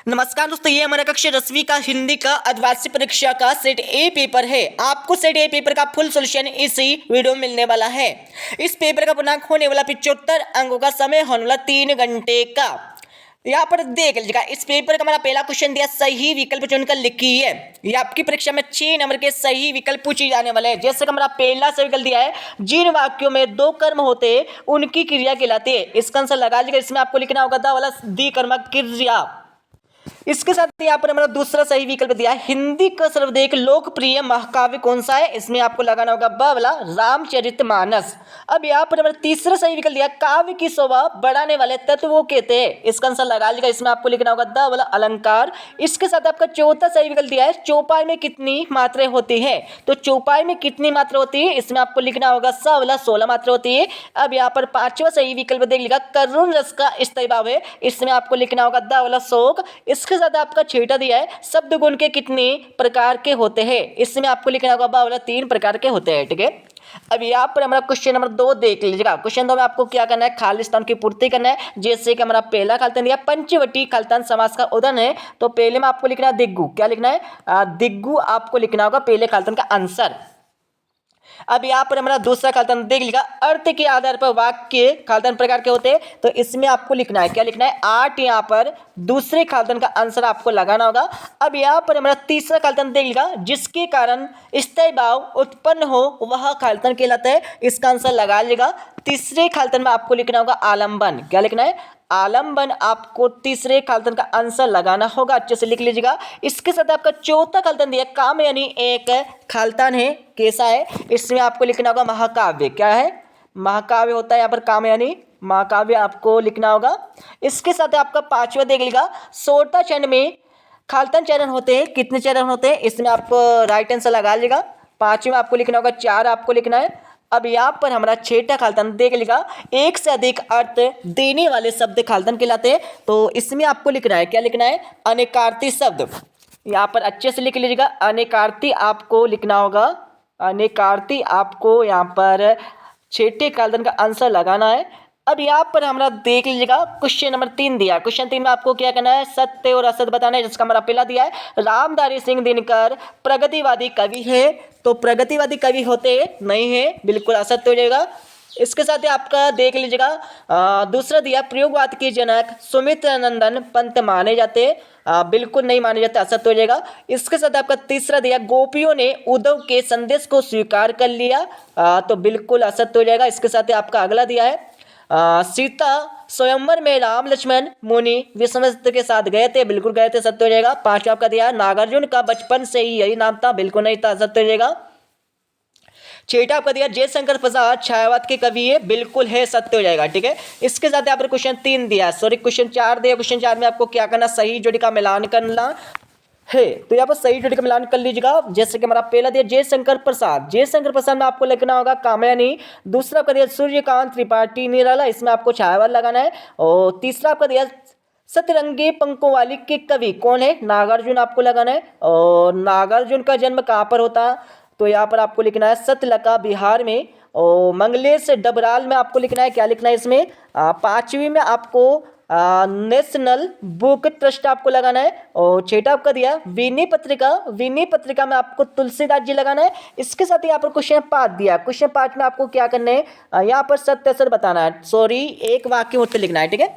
नमस्कार दोस्तों, ये हमारा कक्षा 10वीं का हिंदी का अर्धवार्षिक परीक्षा का सेट ए पेपर है। आपको सेट ए पेपर का फुल सॉल्यूशन इसी वीडियो में मिलने वाला है। इस पेपर का पूर्णांक होने वाला 75 अंकों का, समय होने वाला 3 घंटे का। यहाँ पर देख लीजिएगा, इस पेपर का हमारा पहला क्वेश्चन दिया, सही विकल्प चुनकर लिखिए। ये आपकी परीक्षा में 6 नंबर के सही विकल्प पूछे जाने वाले हैं। जैसे कि हमारा पहला सही विकल्प दिया है, जिन वाक्यों में 2 कर्म होते उनकी क्रिया कहलाती है। इसका आंसर लगा लीजिएगा। इसमें आपको लिखना होगा द वाला दी कर्मक क्रिया। इसके साथ यहाँ पर हमारा दूसरा सही विकल्प दिया है, हिंदी का सर्वाधिक लोकप्रिय महाकाव्य कौन सा है। इसमें आपको लगाना होगा ब वाला रामचरितमानस। अब यहाँ पर हमारा तीसरा सही विकल्प दिया, काव्य की शोभा बढ़ाने वाले तत्व वो कहते हैं। इसका आंसर लगा लीजिएगा। इसमें आपको लिखना होगा द वाला अलंकार। इसके साथ आपका चौथा सही विकल्प दिया है, चौपाई में कितनी मात्रा होती है। तो चौपाई में कितनी मात्रा होती है, इसमें आपको लिखना होगा स वाला 16 मात्रा होती है। अब यहाँ पर पांचवा सही विकल्प देख लीजिएगा, करुण रस का स्तैभाव है। इसमें आपको लिखना होगा द वाला शोक। इसके साथ आपका छेटा दिया है, शब्द गुण के कितने प्रकार के होते हैं। इसमें आपको लिखना होगा बा वाला 3 प्रकार के होते हैं। ठीक है, अब यहाँ पर हमारा क्वेश्चन नंबर 2 देख लीजिएगा। क्वेश्चन 2 में आपको क्या करना है, खाली स्थान की पूर्ति करना है। जैसे कि हमारा पहला खालिस्तान दिया, पंचवटी खालिस्तान समास का उदाहरण है। तो पहले में आपको लिखना है दिग्गु। क्या लिखना है, दिग्गु आपको लिखना होगा पहले खालिस्तान का आंसर। अब यहाँ पर हमारा दूसरा खालिस्तान देख लीजिएगा, अर्थ के आधार पर वाक्य खालिस्तान प्रकार के होते हैं। तो इसमें आपको लिखना है, क्या लिखना है, 8 यहाँ पर दूसरे खालिस्तान का आंसर आपको लगाना होगा। अब यहाँ पर हमारा तीसरा खालिस्तान देख लीजिएगा, जिसके कारण स्थायी भाव उत्पन्न हो वह खालिस्तान कहलाता है। इसका आंसर लगा लीजिएगा। तीसरे खालिस्तान में आपको लिखना होगा आलम्बन। क्या लिखना है, आलम्बन आपको तीसरे खालिस्तान का आंसर लगाना होगा। अच्छे से लिख लीजिएगा। इसके साथ आपका चौथा खालिस्तान दिया, काम यानी एक खालिस्तान है, कैसा है। इसमें आपको लिखना होगा महाकाव्य। क्या है, महाकाव्य होता है यहाँ पर काम यानी महाकाव्य आपको लिखना होगा। इसके साथ आपका पांचवा देख लीजिएगा, सोटा चरण में खालिस्तान चरण होते हैं। कितने चरण होते हैं, इसमें आपको राइट आंसर लगा लीजिएगा। पांचवें में आपको लिखना होगा 4 आपको लिखना है। अब यहाँ पर हमारा छठा खालिस्तान देख लीजिएगा, एक से अधिक अर्थ देने वाले शब्द खालिस्तान कहलाते हैं। तो इसमें आपको लिखना है, क्या लिखना है, अनेकार्थी शब्द। यहाँ पर अच्छे से लिख लीजिएगा, अनेकार्थी आपको लिखना होगा। अनेकार्थी आपको यहाँ पर छठे खालिस्तान का आंसर लगाना है। अब यहाँ पर हमारा देख लीजिएगा, क्वेश्चन नंबर 3 दिया। क्वेश्चन 3 में आपको क्या करना है, सत्य और असत्य बताना है। जिसका हमारा पहला दिया है, रामधारी सिंह दिनकर प्रगतिवादी कवि है। तो प्रगतिवादी कवि होते नहीं है, बिल्कुल असत्य हो जाएगा। इसके साथ ही आपका देख लीजिएगा, दूसरा दिया, प्रयोगवाद के जनक सुमित्रानंदन पंत माने जाते, बिल्कुल नहीं माने जाते, असत्य हो जाएगा। इसके साथ आपका तीसरा दिया, गोपियों ने उद्धव के संदेश को स्वीकार कर लिया, तो बिल्कुल असत्य हो जाएगा। इसके साथ ही आपका अगला दिया है, सीता स्वयंवर में राम लक्ष्मण मुनि विश्वामित्र के साथ गए थे, बिल्कुल गए थे, सत्य हो जाएगा। पांचवा आपका दिया, नागार्जुन का बचपन से ही यही नाम था, बिल्कुल नहीं था, सत्य हो जाएगा। छठा आपका दिया, जयशंकर प्रसाद छायावाद के कवि है, बिल्कुल है, सत्य हो जाएगा। ठीक है, इसके साथ यहाँ पर क्वेश्चन 3 दिया, सॉरी क्वेश्चन 4 दिया। क्वेश्चन 4 में आपको क्या करना, सही जोड़ी का मिलान करना है। तो यहाँ पर सही जोड़ी का मिलान कर लीजिएगा। जैसे कि हमारा पहला दिया, जयशंकर प्रसाद। जयशंकर प्रसाद में आपको लिखना होगा कामयानी। दूसरा आपका दिया, सूर्यकांत त्रिपाठी निराला, इसमें आपको छायावाद लगाना है। और तीसरा आपका दिया, सतरंगी पंखों वाली के कवि कौन है, नागार्जुन आपको लगाना है। और नागार्जुन का जन्म कहाँ पर होता है, तो यहाँ पर आपको लिखना है सतलका बिहार में। और मंगलेश डबराल में आपको लिखना है, क्या लिखना है इसमें, पांचवी में आपको नेशनल बुक ट्रस्ट आपको लगाना है। और छठा आपका दिया, विनय पत्रिका। विनय पत्रिका में आपको तुलसीदास जी लगाना है। इसके साथ ही यहाँ पर क्वेश्चन 5 दिया। क्वेश्चन 5 में आपको क्या करना है, यहाँ पर सत्य असत्य बताना है, सॉरी एक वाक्य उत्तर लिखना है। ठीक है,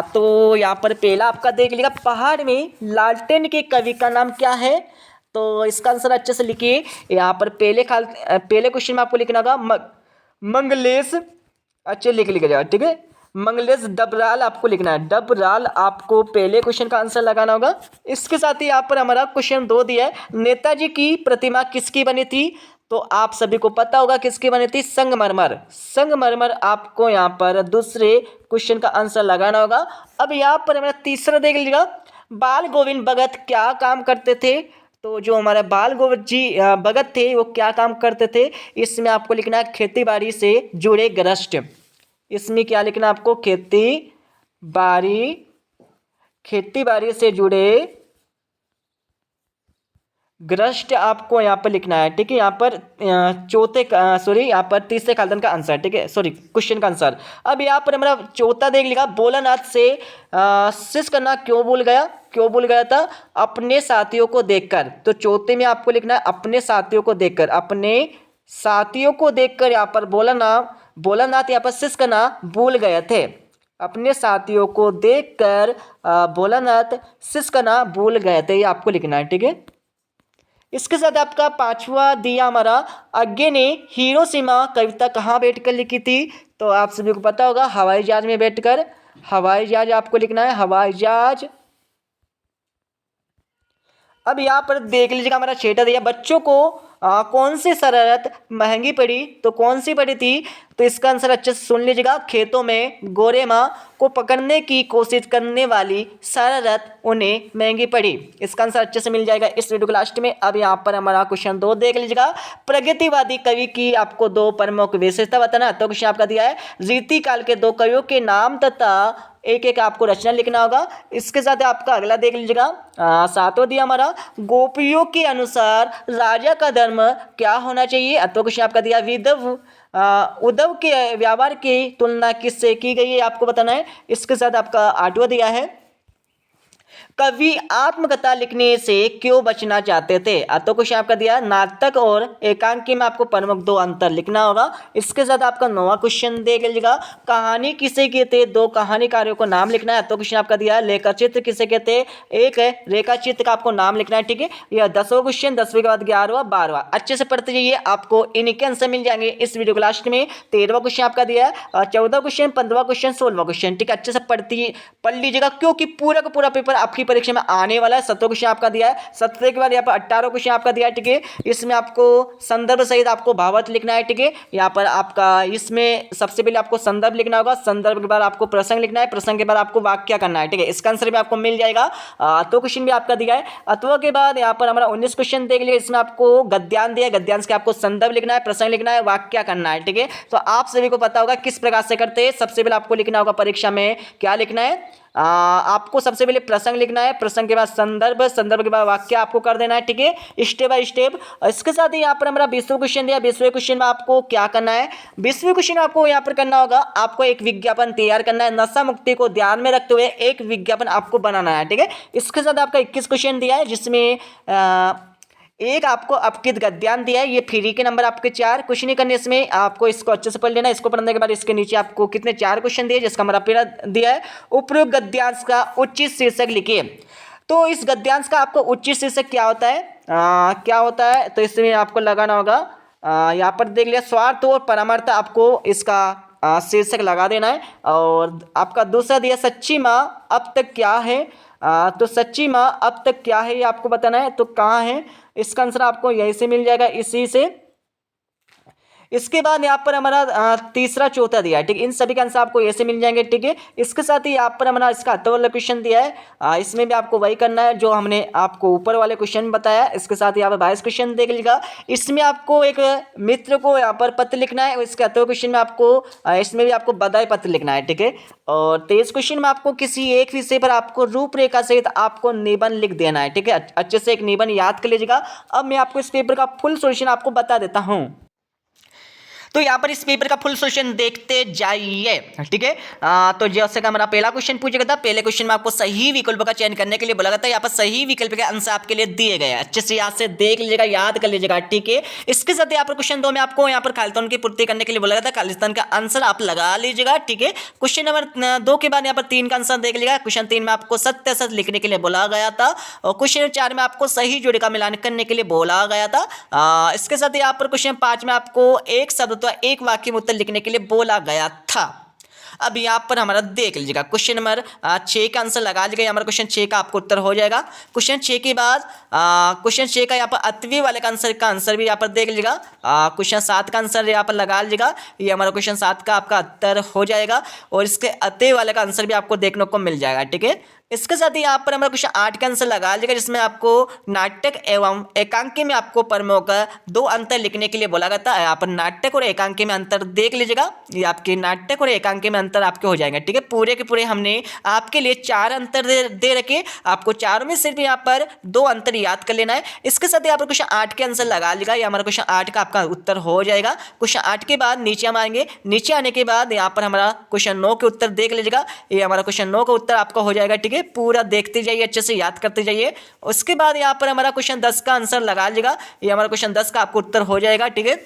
तो यहाँ पर पहला आपका देख लीजिएगा, पहाड़ में लालटेन के कवि का नाम क्या है। तो इसका आंसर अच्छे से लिखिए। यहाँ पर पहले क्वेश्चन में आपको लिखना होगा मंगलेश, अच्छे लिख लीजिएगा। ठीक है, मंगलेश डबराल आपको लिखना है, डबराल आपको पहले क्वेश्चन का आंसर लगाना होगा। इसके साथ ही यहाँ पर हमारा क्वेश्चन 2 दिया है, नेताजी की प्रतिमा किसकी बनी थी। तो आप सभी को पता होगा किसकी बनी थी, संगमरमर। संगमरमर आपको यहाँ पर दूसरे क्वेश्चन का आंसर लगाना होगा। अब यहाँ पर हमारा तीसरा देख लीजिएगा, बाल गोविंद भगत क्या काम करते थे। तो जो हमारे बाल गोविंद जी भगत थे वो क्या काम करते थे, इसमें आपको लिखना है खेती बाड़ी से जुड़े गृहस्थ। इसमें क्या लिखना है आपको, खेती बाड़ी से जुड़े गृहस्थ आपको यहाँ पर लिखना है। ठीक है, यहाँ पर यहाँ पर तीसरे खालिस्तान का आंसर। ठीक है, सॉरी क्वेश्चन का आंसर। अब यहाँ पर हमारा चौथा देख लिखा, भोलानाथ से शिष्य करना क्यों भूल गया। क्यों भूल गया था? अपने साथियों को देखकर। तो चौथे में आपको लिखना है अपने साथियों को देखकर, अपने साथियों को देखकर यहाँ पर भोलानाथ यहाँ पर सिसकना भूल गए थे। अपने साथियों को देखकर भोलानाथ सिसकना भूल गए थे, ये आपको लिखना है, ठीक है। इसके साथ आपका पांचवा दिया हमारा, आज्ञे ने हिरोशिमा कविता कहाँ बैठकर लिखी थी? तो आप सभी को पता होगा, हवाई जहाज में बैठकर। हवाई जहाज आपको लिखना है, हवाई जहाज। अब यहाँ पर देख लीजिएगा हमारा छठा दिया, बच्चों को कौन सी शरारत महंगी पड़ी? तो कौन सी पड़ी थी? तो इसका आंसर अच्छे से सुन लीजिएगा, खेतों में गोरे माँ को पकड़ने की कोशिश करने वाली शरारत उन्हें महंगी पड़ी। इसका आंसर अच्छे से मिल जाएगा इस वीडियो के लास्ट में। अब यहाँ पर हमारा क्वेश्चन 2 देख लीजिएगा, प्रगतिवादी कवि की आपको 2 प्रमुख विशेषता बताना। तो क्वेश्चन आपका दिया है, रीति काल के 2 कवियों के नाम तथा एक एक आपको रचना लिखना होगा। इसके साथ आपका अगला देख लीजिएगा, 7वां दिया हमारा, गोपियों के अनुसार राजा का धर्म क्या होना चाहिए? तो क्वेश्चन आपका दिया, उद्धव के व्यवहार की तुलना किससे की गई है, आपको बताना है। इसके साथ आपका 8वां दिया है, कवि आत्मकथा लिखने से क्यों बचना चाहते थे? तो क्वेश्चन आपका दिया, नाटक और एकांकी में आपको प्रमुख 2 अंतर लिखना होगा। इसके साथ आपका 9वां क्वेश्चन देख लीजिएगा, कहानी किसे कहते? 2 कहानीकारों को नाम लिखना है। तो क्वेश्चन आपका दिया, रेखा चित्र किसे कहते? एक है रेखा चित्र का आपको नाम लिखना है, ठीक है। यह 10वां क्वेश्चन, 10वें के बाद 11वां 12वां अच्छे से पढ़ते जाइए, आपको इनके आंसर मिल जाएंगे इस वीडियो के लास्ट में। 13वां क्वेश्चन आपका दिया है, 14वां क्वेश्चन, 15वां क्वेश्चन, 16वां क्वेश्चन, ठीक है। अच्छे से पढ़ लीजिएगा, क्योंकि पूरा का पूरा पेपर आपकी परीक्षा में आने वाला है। 17 क्वेश्चन आपका दिया है, 17 के बाद यहाँ पर 18 क्वेश्चन आपका दिया है, ठीक है। इसमें आपको संदर्भ सहित आपको भावार्थ लिखना है, ठीक है। यहाँ पर आपका इसमें सबसे पहले आपको संदर्भ लिखना होगा, संदर्भ के बाद आपको प्रसंग लिखना है, प्रसंग के बाद आपको वाक्य करना है, ठीक है। इसका आंसर भी आपको मिल जाएगा। तो क्वेश्चन भी आपका दिया है। अथवा के बाद यहाँ पर हमारा 19 क्वेश्चन देख लिया, इसमें आपको गद्यांश दिया है, गद्यांश के आपको संदर्भ लिखना है, प्रसंग लिखना है, वाक्य करना है, ठीक है। तो आप सभी को पता होगा किस प्रकार से करते हैं। सबसे पहले आपको लिखना होगा परीक्षा में क्या लिखना है, आपको सबसे पहले प्रसंग लिखना है, प्रसंग के बाद संदर्भ, संदर्भ के बाद वाक्य आपको कर देना है, ठीक है, स्टेप बाय स्टेप। इसके साथ ही यहाँ पर हमारा 20वां क्वेश्चन दिया, 20वें क्वेश्चन में आपको क्या करना है? 20वें क्वेश्चन में आपको यहाँ पर करना होगा, आपको एक विज्ञापन तैयार करना है, नशा मुक्ति को ध्यान में रखते हुए एक विज्ञापन आपको बनाना है, ठीक है। इसके साथ आपका 21 क्वेश्चन दिया है, जिसमें एक आपको अपकृत गद्यांश दिया है, ये फ्री के नंबर आपके 4 क्वेश्चन करने, इसमें आपको इसको अच्छे से पढ़ लेना। इसको पढ़ने के बाद इसके नीचे आपको कितने 4 क्वेश्चन दिए, जिसका हमारा पेरा दिया है, उपयुक्त गद्यांश का उचित शीर्षक लिखिए। तो इस गद्यांश का आपको उचित शीर्षक क्या होता है? क्या होता है? तो इसमें आपको लगाना होगा, यहाँ पर देख लिया, स्वार्थ और परमार्थ, आपको इसका शीर्षक लगा देना है। और आपका दूसरा दिया, सच्ची माँ अब तक क्या है? तो सच्ची माँ अब तक क्या है ये आपको बताना है। तो कहाँ है? इसका आंसर आपको यहीं से मिल जाएगा, इसी से। इसके बाद यहाँ पर हमारा तीसरा चौथा दिया है, ठीक है। इन सभी के आंसर आपको ऐसे मिल जाएंगे, ठीक है। इसके साथ ही यहाँ पर हमारा इसका अथवा वाला क्वेश्चन दिया है, इसमें भी आपको वही करना है जो हमने आपको ऊपर वाले क्वेश्चन बताया। इसके साथ यहाँ पर 22 क्वेश्चन देख लीजिएगा, इसमें आपको एक मित्र को यहाँ पर पत्र लिखना है। इसके अथवा क्वेश्चन में आपको इसमें भी आपको बधाई पत्र लिखना है, ठीक है। और 23 क्वेश्चन में आपको किसी एक विषय पर आपको रूपरेखा सहित आपको निबंध लिख देना है, ठीक है। अच्छे से एक निबंध याद कर लीजिएगा। अब मैं आपको इस पेपर का फुल सॉल्यूशन आपको बता देता हूँ। तो यहाँ पर इस पेपर का फुल सॉल्यूशन देखते जाइए, ठीक है। तो जैसे कि हमारा पहला क्वेश्चन पूछा गया था, पहले क्वेश्चन में आपको सही विकल्प का चयन करने के लिए बोला गया था। यहाँ पर सही विकल्प के आंसर आपके लिए दिए गए हैं, अच्छे से यहाँ से देख लीजिएगा, याद कर लीजिएगा, ठीक है। इसके साथ यहाँ पर क्वेश्चन 2 में आपको यहाँ पर खालिस्तान की पूर्ति करने के लिए बोला गया था, खालिस्तान का आंसर आप लगा लीजिएगा, ठीक है। क्वेश्चन नंबर 2 के बाद यहाँ पर 3 का आंसर देख लीजिएगा। क्वेश्चन 3 में आपको सत्य सच लिखने के लिए बोला गया था, और क्वेश्चन 4 में आपको सही जोड़ी का मिलान करने के लिए बोला गया था। इसके साथ यहाँ पर क्वेश्चन 5 में आपको एक शब्द तो एक वाक्य उत्तर लिखने के लिए बोला गया था। अब यहाँ पर हमारा देख लीजिएगा, क्वेश्चन नंबर 6 का आंसर लगा लीजिएगा। हमारा क्वेश्चन 6 का आपको उत्तर हो जाएगा। क्वेश्चन 6 के बाद क्वेश्चन 6 का यहाँ पर अतवी वाले का आंसर भी यहाँ पर देख लीजिएगा। क्वेश्चन 7 का आंसर यहाँ पर लगा लीजिएगा, ये हमारा क्वेश्चन 7 का आपका उत्तर हो जाएगा। और इसके अतवी वाले का आंसर भी आपको देखने को मिल जाएगा, ठीक है। इसके साथ ही यहाँ पर हमारा क्वेश्चन 8 का आंसर लगा लीजिएगा, जिसमें आपको नाटक एवं एकांकी में आपको प्रमुख 2 अंतर लिखने के लिए बोला गया था। यहाँ पर नाटक और एकांकी में अंतर देख लीजिएगा, ये आपके नाटक और एकांकी में अंतर आपके हो जाएंगे। ठीक है, पूरे के पूरे हमने आपके लिए 4 अंतर दे रखे, आपको चारों में सिर्फ यहाँ पर 2 अंतर याद कर लेना है। इसके साथ यहाँ पर क्वेश्चन 8 के आंसर लगा लीजिएगा, ये हमारा क्वेश्चन 8 का आपका उत्तर हो जाएगा। क्वेश्चन 8 के बाद नीचे हम आएंगे, नीचे आने के बाद यहाँ पर हमारा क्वेश्चन 9 के उत्तर देख लीजिएगा, ये हमारा क्वेश्चन 9 का उत्तर आपका हो जाएगा। ठीक है, पूरा देखते जाइए, अच्छे से याद करते जाइए। उसके बाद यहाँ पर हमारा क्वेश्चन 10 का आंसर लगा लीजिएगा, ये हमारा क्वेश्चन 10 का आपको उत्तर हो जाएगा। ठीक है,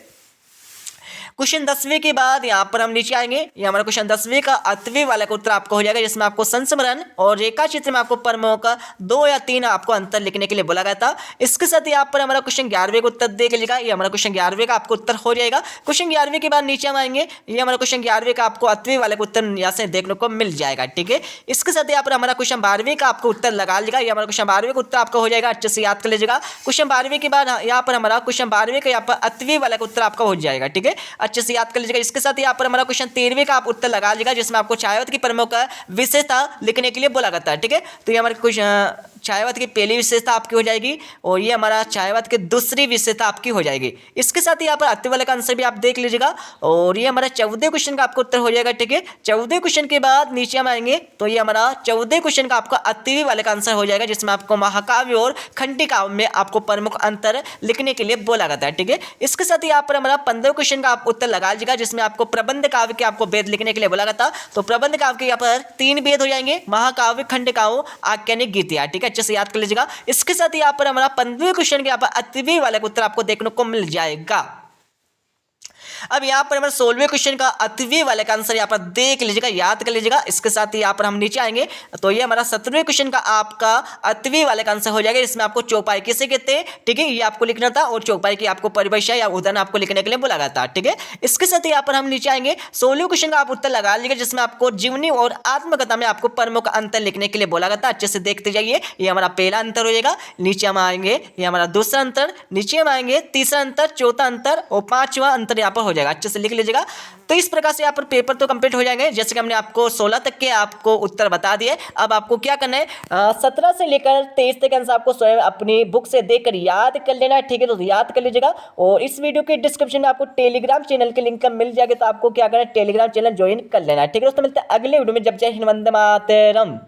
क्वेश्चन 10वें के बाद यहाँ पर हम नीचे आएंगे, ये हमारा क्वेश्चन 10वें का 8वें वाला का उत्तर आपको हो जाएगा, जिसमें आपको संस्मरण और रेखा चित्र में आपको प्रमुख 2 या 3 आपको अंतर लिखने के लिए बोला गया था। इसके साथ यहाँ पर हमारा क्वेश्चन 11वें का उत्तर देख लीजिएगा, ये हमारा क्वेश्चन 11वें का आपको उत्तर हो जाएगा। क्वेश्चन 11वें के बाद नीचे हम आएंगे, ये हमारा क्वेश्चन 11वें का आपको 8वें वाले का उत्तर यहाँ से देखने को मिल जाएगा। ठीक है, इसके साथ यहाँ पर हमारा क्वेश्चन 12वें का आपको उत्तर लगा लीजिएगा, ये हमारा क्वेश्चन 12वें का उत्तर आपका हो जाएगा, अच्छे से याद कर लीजिएगा। क्वेश्चन 12वें के बाद यहाँ पर हमारा क्वेश्चन 12वें का यहाँ पर 8वें वाला का उत्तर आपका हो जाएगा। ठीक है, अच्छे से याद कर लीजिएगा। इसके साथ यहाँ पर हमारा क्वेश्चन 13वें का आप उत्तर लगा लीजिएगा, जिसमें आपको छायावत की प्रमुख विशेषता लिखने के लिए बोला जाता है। ठीक है, तो ये हमारे क्वेश्चन छायावत की पहली विशेषता आपकी हो जाएगी और ये हमारा छायावत की दूसरी विशेषता आपकी हो जाएगी। इसके साथ ही यहाँ पर 8वें वाले का आंसर भी आप देख लीजिएगा और ये हमारा 14वें क्वेश्चन का आपको उत्तर हो जाएगा। ठीक है, 14वें क्वेश्चन के बाद नीचे हम आएंगे, तो ये हमारा 14वें क्वेश्चन का आपका 8वें वाले का आंसर हो जाएगा, जिसमें आपको महाकाव्य और खंडिकाव्य में आपको प्रमुख अंतर लिखने के लिए बोला जाता है। ठीक है, इसके साथ ही यहाँ पर हमारा 15वें क्वेश्चन का आप उत्तर लगा लीजिएगा, जिसमें आपको प्रबंध काव्य के आपको वेद लिखने के लिए बोला जाता। तो प्रबंध काव्य के यहाँ पर 3 वेद हो जाएंगे, महाकाव्य, खंडकाव्य, आख्यानिक, गीतिया। ठीक है, अच्छे से याद कर लीजिएगा। इसके साथ ही यहाँ पर हमारा 15वें क्वेश्चन के यहाँ पर 8वें वाले का उत्तर आपको देखने को मिल जाएगा। अब यहाँ पर हमारे 16वें क्वेश्चन का 8वें वाले का आंसर यहाँ पर देख लीजिएगा, याद कर लीजिएगा। इसके साथ ही यहाँ पर हम नीचे आएंगे, तो ये हमारा 17वें क्वेश्चन का आपका 8वें वाले का आंसर हो जाएगा, इसमें आपको चौपाई किसे कहते हैं। ठीक है, ये आपको लिखना था और चौपाई की आपको परिभाषा या उदाहरण आपको लिखने के लिए बोला गया था। ठीक है, इसके साथ ही यहाँ पर हम नीचे आएंगे, 16वें क्वेश्चन का आप उत्तर लगा लीजिएगा, जिसमें आपको जीवनी और आत्मकथा में आपको प्रमुख अंतर लिखने के लिए बोला गया था। अच्छे से देखते जाइए, ये हमारा पहला अंतर हो जाएगा। नीचे हम आएंगे, ये हमारा दूसरा अंतर, नीचे हम आएंगे तीसरा अंतर, चौथा अंतर और 5वां अंतर यहाँ पर हो जाएगा। अच्छे से लिख लीजिएगा। तो इस प्रकार से यहाँ पर पेपर तो कंप्लीट हो जाएंगे, जैसे कि हमने आपको 16 तक के आपको उत्तर बता दिए। अब आपको क्या करना है, 17 से लेकर 23 तक आंसर आपको स्वयं अपनी बुक से देखकर याद कर लेना है। ठीक है, तो याद कर लीजिएगा और इस वीडियो के डिस्क्रिप्शन में आपको टेलीग्राम चैनल के लिंक मिल जाएगा, तो आपको क्या करना है, टेलीग्राम चैनल ज्वाइन कर लेना है। ठीक है दोस्तों, मिलते हैं अगले वीडियो में। जब जय हिंद, वंदे मातरम।